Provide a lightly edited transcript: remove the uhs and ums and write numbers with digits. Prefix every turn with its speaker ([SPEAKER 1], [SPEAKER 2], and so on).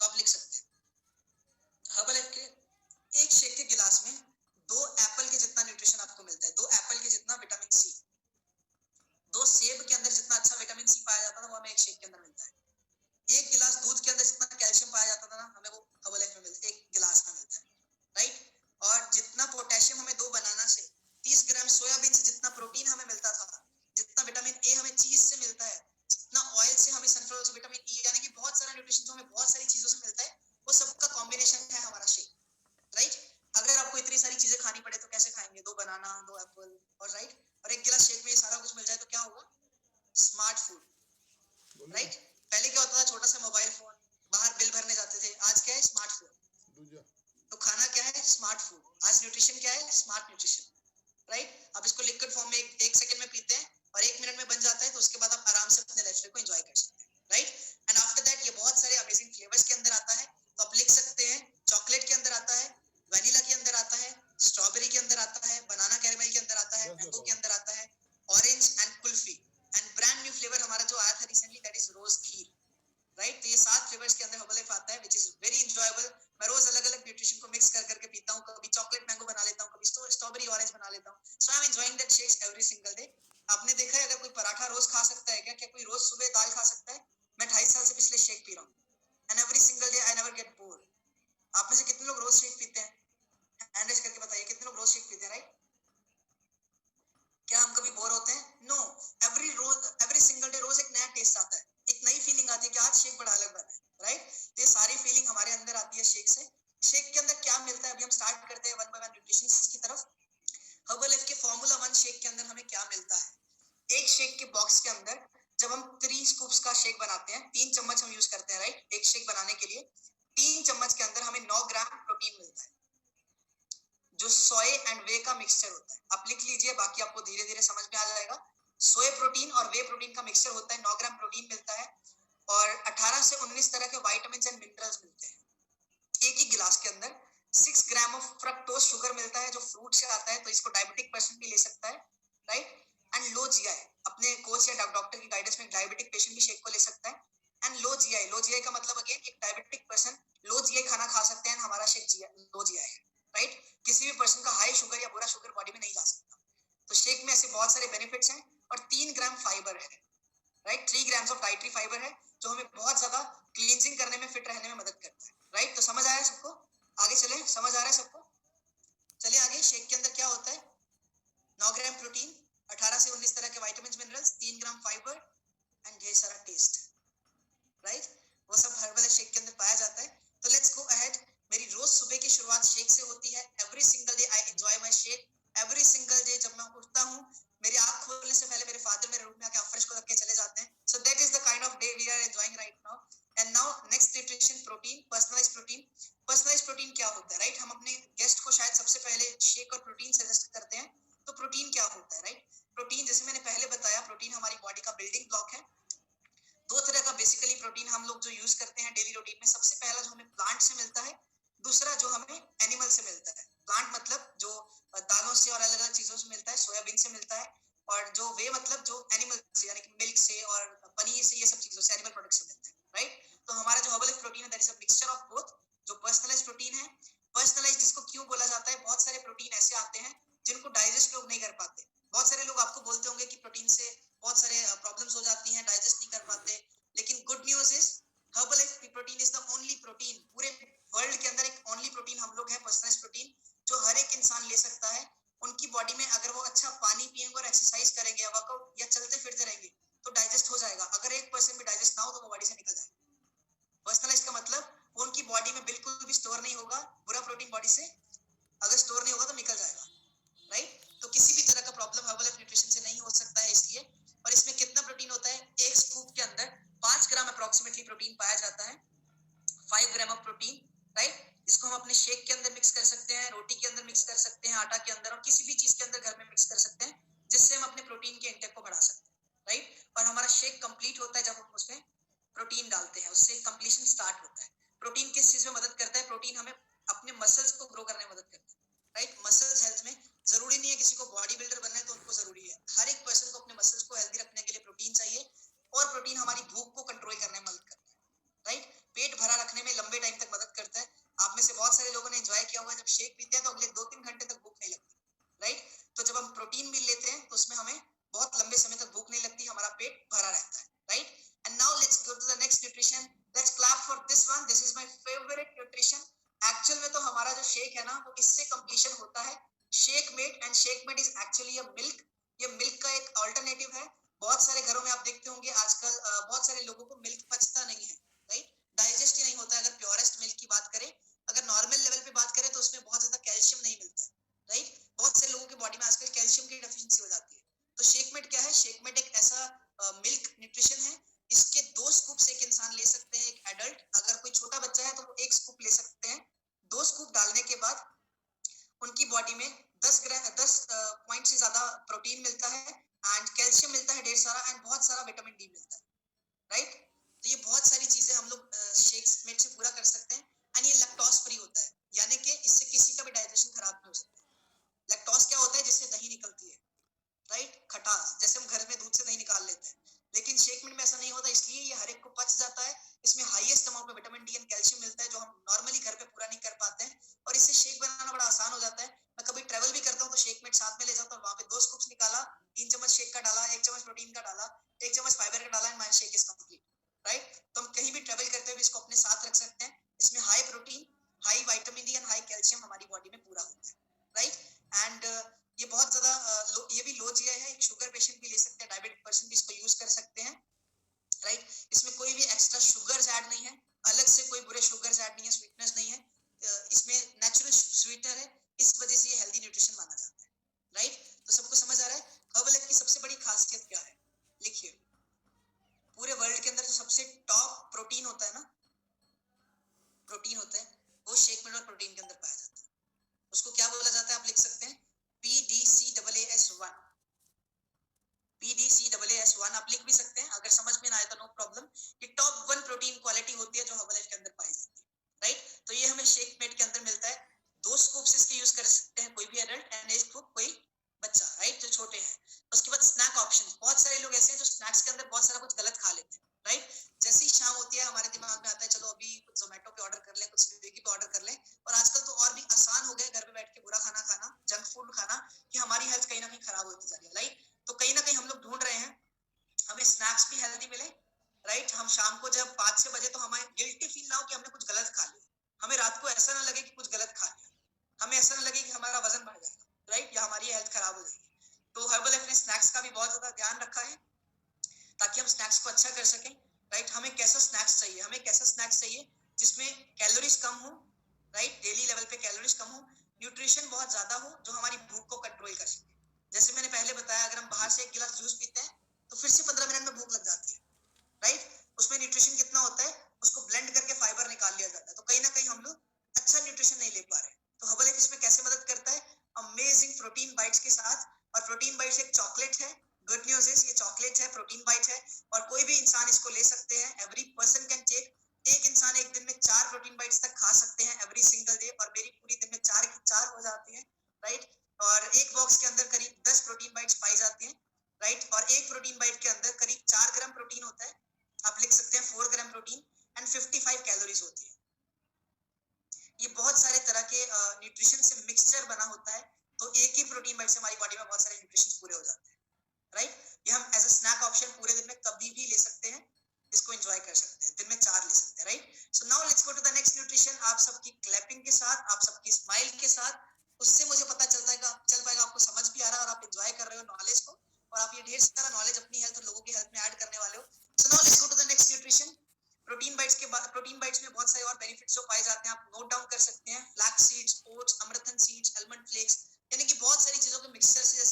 [SPEAKER 1] तो आप लिख सकते हैं हर्बलाइफ के एक शेक के गिलास में 2 एप्पल के जितना न्यूट्रिशन आपको मिलता है, 2 एप्पल के जितना विटामिन सी, 2 सेब के अंदर जितना अच्छा विटामिन सी पाया जाता था वो हमें एक शेक के अंदर मिलता है। एक गिलास दूध के अंदर जितना कैल्शियम पाया जाता था ना, हमें वो हर्बलाइफ में मिलता है, एक गिलास में मिलता है, राइट। और जितना पोटेशियम हमें 2 बनाना से, 30 ग्राम सोयाबीन से जितना प्रोटीन हमें मिलता था, जितना विटामिन ए हमें चीज से मिलता है, जितना ऑयल से हमें सनफ्लावर से विटामिन ई, यानी कि बहुत सारा न्यूट्रिशन जो हमें बहुत सारी चीजों से मिलता है, वो सबका कॉम्बिनेशन है हमारा शेक, राइट। अगर आपको इतनी सारी चीजें खानी पड़े तो कैसे खाएंगे? 2 बनाना, 2 एप्पल, और राइट, और एक गिलास शेक में ये सारा कुछ मिल जाए तो क्या होगा? Smart food, right. पहले क्या होता था? छोटा सा मोबाइल फोन, बाहर बिल भरने जाते थे। आज क्या है? स्मार्टफोन। तो खाना क्या है? Smart food. आज न्यूट्रिशन क्या है? Smart nutrition, right. आप इसको लिक्विड फॉर्म में एक सेकंड में पीते हैं और 1 मिनट में बन जाता है, तो उसके बाद आप आराम से अपने लाइफस्टाइल को एंजॉय कर सकते हैं, राइट। एंड आफ्टर दैट ये बहुत सारे अमेजिंग फ्लेवर्स के अंदर आता है, तो आप लिख सकते हैं चॉकलेट के अंदर आता है, वनीला के अंदर आता है, स्ट्रॉबेरी के अंदर आता है, बनाना कैरेमल के अंदर आता है, मैंगो के अंदर आता है, orange and kulfi, and brand new flavour हमारा जो आया था recently, that is rose kheer, right. तो ये 7 फ्लेवर्स के अंदर हर्बलाइफ आता है, विच इज वेरी एंजॉयबल। मैं रोज अलग अलग न्यूट्रिशन को मिक्स कर करके पीता हूँ, कभी चॉकलेट मैंगो बना लेता हूँ, कभी स्ट्रॉबेरी ऑरेंज बना लेता हूँ, so I am enjoying that shakes every single day. आपने देखा है अगर कोई पराठा रोज खा सकता है क्या? क्या कोई रोज सुबह दाल खा सकता है? मैं 2.5 साल से पिछले शेक पी रहा हूँ, and every single day I never get bored. आप में से कितने लोग रोज शेक पीते हैं? हैंड रेज करके बताइए कितने लोग रोज शेक पीते हैं, राइट। क्या हम कभी बोर होते हैं? नो। एवरी सिंगल डे रोज एक नया टेस्ट आता है, एक नई फीलिंग आती है कि आज शेक बड़ा अलग बना है, राइट। तो ये सारी फीलिंग हमारे अंदर आती है शेक से। शेक के अंदर क्या मिलता है? अभी हम स्टार्ट करते हैं वन बाय वन न्यूट्रिशन की तरफ। हर्बलाइफ के फॉर्मूला 1 शेक के अंदर हमें क्या मिलता है? एक शेक के बॉक्स के अंदर जब हम 3 स्कूप्स का शेक बनाते हैं, 3 चम्मच हम यूज करते हैं, राइट, एक शेक बनाने के लिए। 3 चम्मच के अंदर हमें 9 ग्राम प्रोटीन मिलता है, जो सोय एंड वे का मिक्सचर होता है। आप लिख लीजिए, बाकी आपको धीरे धीरे समझ में आ जाएगा। सोय प्रोटीन और वे प्रोटीन का मिक्सचर होता है, 9 ग्राम प्रोटीन मिलता है, और 18 से 19 तरह के विटामिन एंड मिनरल्स मिलते हैं। एक ही गिलास के अंदर 6 ग्राम ऑफ फ्रक्टोज शुगर मिलता है, जो फ्रूट से आता है, तो इसको डायबिटिक पर्सन भी ले सकता है, राइट। एंड लो जीआई, अपने कोच या डॉक्टर की गाइडेंस में डायबिटिक पेशेंट भी शेक को ले सकता है। एंड लो जीआई का मतलब अगेन एक डायबिटिक पर्सन लो जीआई खाना खा सकते हैं, हमारा शेक लो जीआई है, राइट। किसी भी पर्सन का हाई शुगर या बुरा शुगर बॉडी में नहीं जा सकता। तो शेक में ऐसे बहुत सारे बेनिफिट्स हैं, और 3 ग्राम फाइबर है, right. 3 grams of dietary fibre है, जो हमें बहुत ज्यादा क्लींजिंग करने में, फिट रहने में मदद करता है, राइट। तो समझ आया सबको? आगे चले, समझ आ रहा है सबको? चलिए आगे। शेक के अंदर क्या होता है? 9 ग्राम प्रोटीन, 18 से 19 तरह के vitamin minerals, 3 gram fibre, and ढेर सारा टेस्ट, राइट। वो सब हर्बल शेक के अंदर पाया जाता है। तो लेट्स गो अहेड। मेरी रोज सुबह की शुरुआत शेक से होती है। Every single day I enjoy my shake. Every single day जब मैं उठता हूँ, मेरी आंख खोलने से पहले मेरे फादर मेरे रूम में आके फ्रेश को रख के चले जाते हैं। So that is the kind of day we are enjoying right now. And now next nutrition, protein, personalised protein. Personalised protein क्या होता है, राइट? हम अपने गेस्ट को शायद सबसे पहले शेक और प्रोटीन सजेस्ट करते हैं। तो प्रोटीन क्या होता है, राइट? प्रोटीन, जैसे मैंने पहले बताया, प्रोटीन हमारी बॉडी का बिल्डिंग ब्लॉक है। 2 तरह का बेसिकली प्रोटीन हम लोग जो यूज करते हैं डेली रूटीन में। सबसे पहला जो हमें प्लांट से मिलता है, दूसरा जो हमें एनिमल से मिलता है। प्लांट मतलब जो दालों से और अलग अलग चीजों से मिलता है, सोयाबीन से मिलता है, और जो वे मतलब जो एनिमल से, यानी कि मिल्क से और पनीर से, ये सब चीजों से, एनिमल प्रोडक्ट से मिलता है, राइट। तो हमारा जो हर्बल प्रोटीन है, that is a mixture of both. जो पर्सनलाइज्ड प्रोटीन है, पर्सनलाइज्ड जिसको क्यों बोला जाता है, बहुत सारे प्रोटीन ऐसे आते हैं जिनको डाइजेस्ट लोग नहीं कर पाते। बहुत सारे लोग आपको बोलते होंगे कि प्रोटीन से बहुत सारे प्रॉब्लम्स हो जाती हैं, डाइजेस्ट नहीं कर पाते। लेकिन good news is Herbalife protein is the only protein, पूरे वर्ल्ड के अंदर एक ओनली प्रोटीन हम लोग हैं, पर्सनलाइज्ड प्रोटीन, जो हर एक इंसान ले सकता है। उनकी बॉडी में अगर वो अच्छा पानी पिएंगे और एक्सरसाइज करेंगे या वर्कआउट या चलते फिरते रहेंगे तो डाइजेस्ट हो जाएगा। अगर 1% भी डाइजेस्ट ना हो तो वो बॉडी से निकल जाएगा। पर्सनलाइज का मतलब वो उनकी बॉडी में बिल्कुल भी स्टोर नहीं होगा, बुरा प्रोटीन बॉडी से अगर स्टोर नहीं होगा तो निकल जाएगा, राइट। तो किसी भी तरह का प्रॉब्लम हर्बल न्यूट्रिशन से नहीं हो सकता है इसलिए। और इसमें कितना प्रोटीन होता है? एक स्कूप के अंदर 5 ग्राम अप्रोक्सीमेटली प्रोटीन पाया जाता है, 5 ग्राम ऑफ प्रोटीन, राइट। इसको हम अपने शेक के अंदर मिक्स कर सकते हैं, रोटी के अंदर मिक्स कर सकते हैं, आटा के अंदर, और किसी भी चीज के अंदर घर में मिक्स कर सकते हैं, जिससे हम अपने प्रोटीन के इंटेक को बढ़ा सकते हैं, राइट। और हमारा शेक कंप्लीट होता है जब हम उसमें प्रोटीन डालते हैं, उससे कंप्लीशन स्टार्ट होता है। प्रोटीन किस चीज में मदद करता है? प्रोटीन हमें अपने मसल्स को ग्रो करने में मदद करता है, राइट। मसल्स हेल्थ में जरूरी नहीं है किसी को बॉडी बिल्डर बनना है तो उनको जरूरी है, हर एक पर्सन को अपने मसल्स को हेल्दी रखने के लिए प्रोटीन चाहिए। और प्रोटीन हमारी भूख को कंट्रोल करने में मदद करता है, राइट। पेट भरा रखने में लंबे टाइम तक मदद करता है। आप में से बहुत सारे लोगों ने एंजॉय किया होगा, जब शेक पीते हैं तो अगले 2-3 घंटे तक भूख नहीं लगती, राइट। तो जब हम प्रोटीन मिल लेते हैं तो उसमें हमें बहुत लंबे समय तक भूख नहीं लगती, हमारा पेट भरा रहता है, right. And now let's go to the next nutrition, let's clap for this one, this is my favourite nutrition. Actual में तो हमारा जो शेक है ना वो इससे कंप्लीशन होता है, shake made. And shake made is actually a milk, ये मिल्क का एक अल्टरनेटिव है। बहुत सारे घरों में आप देखते होंगे आजकल बहुत सारे लोगों को मिल्क पचता नहीं है, राइट, डाइजेस्ट ही नहीं होता है। अगर प्योरेस्ट मिल्क की बात करें, अगर नॉर्मल लेवल पे बात करें तो उसमें बहुत ज्यादा कैल्शियम नहीं मिलता है, राइट। बहुत से लोगों की बॉडी में आजकल कैल्शियम की डेफिशिएंसी हो जाती है। तो शेकमेट क्या है, शेकमेट एक ऐसा मिल्क न्यूट्रिशन है, इसके 2 स्कूप्स एक इंसान ले सकते हैं, एक एडल्ट। अगर कोई छोटा बच्चा है तो वो 1 स्कूप ले सकते हैं। 2 स्कूप डालने के बाद उनकी बॉडी में 10 पॉइंट से ज्यादा प्रोटीन मिलता है, एंड कैल्शियम मिलता है ढेर सारा, एंड बहुत सारा विटामिन डी मिलता है, राइट। तो ये बहुत सारी चीजें हम लोग शेक्स मेड से पूरा कर सकते हैं। एंड ये लैक्टोज फ्री होता है, यानी कि इससे किसी का भी डाइजेशन खराब नहीं हो सकता। लैक्टोज क्या होता है, जिससे दही निकलती है, राइट, खटास, जैसे हम घर में दूध से दही निकाल लेते हैं। लेकिन शेक मिल्क में ऐसा नहीं होता, इसलिए ये हर एक को पच जाता है। इसमें हाईएस्ट अमाउंट में विटामिन डी एंड कैल्शियम मिलता है, जो हम नॉर्मली घर पे पूरा नहीं कर पाते हैं। और इससे शेक बनाना बड़ा आसान हो जाता है। मैं कभी ट्रेवल भी करता हूँ तो शेक मेट साथ में ले जाता हूँ, वहां पे 2 स्कूप्स निकाला, 3 चम्मच शेक का डाला, 1 चम्मच प्रोटीन का डाला, 1 चम्मच फाइबर का डाला, and my shake is complete, right. तो हम कहीं भी ट्रेवल करते हुए इसको अपने साथ रख सकते हैं। इसमें high protein, high vitamin D and high calcium हमारी बॉडी में पूरा होता है, राइट। एंड ये बहुत ज्यादा ये भी लो जीआई है, एक शुगर पेशेंट भी ले सकते हैं, डायबिटिक पर्सन भी इसको यूज कर सकते हैं, राइट। इसमें कोई भी एक्स्ट्रा शुगर्स ऐड नहीं है, अलग से कोई बुरे शुगर्स ऐड नहीं है, स्वीटनेस नहीं है, इसमें नेचुरल स्वीटनर है, इस वजह से ये हेल्दी न्यूट्रिशन माना जाता है, राइट। तो सबको समझ आ रहा है हर्बल लाइफ की सबसे बड़ी खासियत क्या है? लिखिए, पूरे वर्ल्ड के अंदर जो सबसे टॉप प्रोटीन होता है ना, प्रोटीन होता है, वो शेक मिल्क और प्रोटीन के अंदर पाया जाता है। उसको क्या बोला जाता है, आप लिख सकते हैं PDCAAS1, PDCAAS1 आप लिख भी सकते हैं, अगर समझ में ना आए तो नो प्रॉब्लम। ये टॉप 1 प्रोटीन क्वालिटी होती है जो हर्बल लाइफ के अंदर पाई जाती है, राइट। तो ये हमें शेक मेट के अंदर मिलता है। 2 स्कूप्स इसके यूज कर सकते हैं कोई भी एडल्ट, एंड 1 स्कूप कोई बच्चा, राइट, जो छोटे हैं। उसके बाद स्नैक ऑप्शन, बहुत सारे लोग ऐसे हैं जो स्नैक्स के अंदर बहुत सारा कुछ गलत खा लेते हैं, राइट। जैसे ही शाम होती है हमारे दिमाग में आता है चलो अभी कुछ जोमेटो पे ऑर्डर कर लें, कुछ स्विगी पे ऑर्डर कर लें। और आजकल तो और भी आसान हो गया घर पे बैठ के बुरा खाना खाना, जंक फूड खाना, कि हमारी हेल्थ कहीं ना कहीं खराब होती जा रही है, राइट। तो कहीं ना कहीं हम लोग ढूंढ रहे हैं हमें स्नैक्स भी हेल्दी मिले, राइट। हम शाम को जब 5-6 बजे तो हमें गिल्टी फील ना हो कि हमने कुछ गलत खा लिया, हमें रात को ऐसा ना लगे कि कुछ गलत खा लिया, हमें ऐसा ना लगे कि हमारा वजन बढ़ जाएगा, राइट, या हमारी हेल्थ खराब हो जाएगी। तो हर्बल लाइफ ने स्नैक्स का भी बहुत ज्यादा ध्यान रखा है ताकि हम स्नैक्स को अच्छा कर सकें, राइट। हमें कैसा स्नैक्स चाहिए, हमें कैसा स्नैक्स चाहिए जिसमें कैलोरीज कम हो, राइट, डेली लेवल पे कैलोरीज कम हो, न्यूट्रिशन बहुत ज्यादा हो, जो हमारी भूख को कंट्रोल कर सके। जैसे मैंने पहले बताया, अगर हम बाहर से 1 गिलास जूस पीते हैं तो फिर से 15 मिनट में भूख लग जाती है, राइट। उसमें न्यूट्रिशन कितना होता है, उसको ब्लेंड करके फाइबर निकाल लिया जाता है। तो कहीं ना कहीं हम लोग अच्छा न्यूट्रिशन नहीं ले पा रहे। तो हर्बल लाइफ इसमें कैसे मदद करता है, अमेजिंग प्रोटीन बाइट्स के साथ। और प्रोटीन बाइट्स एक चॉकलेट है, गुड न्यूज इज ये चॉकलेट है, प्रोटीन बाइट है, और कोई भी इंसान इसको ले सकते हैं। एवरी पर्सन कैन टेक, एक इंसान एक दिन में 4 प्रोटीन बाइट्स तक खा सकते हैं एवरी सिंगल डे, और मेरी पूरी दिन में 4 की 4 हो जाती है, राइट। और एक बॉक्स के अंदर करीब 10 प्रोटीन बाइट्स पाई जाती हैं, राइट। और एक प्रोटीन बाइट के अंदर करीब 4 ग्राम प्रोटीन होता है, आप लिख सकते हैं 4 ग्राम प्रोटीन, एंड 55 कैलोरीज होती है। ये बहुत सारे तरह के न्यूट्रिशन से मिक्सचर बना होता है। तो एक ही प्रोटीन बाइट से हमारी बॉडी में बहुत सारे न्यूट्रिशन पूरे हो जाते हैं, राइट। ये हम एज अ स्नैक ऑप्शन पूरे दिन में कभी भी ले सकते हैं, इसको एंजॉय कर सकते हैं, दिन में 4 ले सकते हैं, right. So now let's go to the next nutrition. आप सबकी क्लैपिंग के साथ, आप सबकी स्माइल के साथ, उससे मुझे पता चल पाएगा आपको समझ भी आ रहा है और आप एंजॉय कर रहे हो नॉलेज को, और आप ये ढेर सारा नॉलेज अपनी हेल्थ और लोगों की हेल्थ में ऐड करने वाले हो। So now let's go to the next nutrition. Protein bites के बाद, प्रोटीन बाइट्स में बहुत सारे और बेनिफिट्स जो पाए जाते हैं, आप नोट डाउन कर सकते हैं। Flax seeds, oats, amaranth seeds, almond flakes, यानी कि बहुत सारी चीजों के मिक्सचर से, जैसे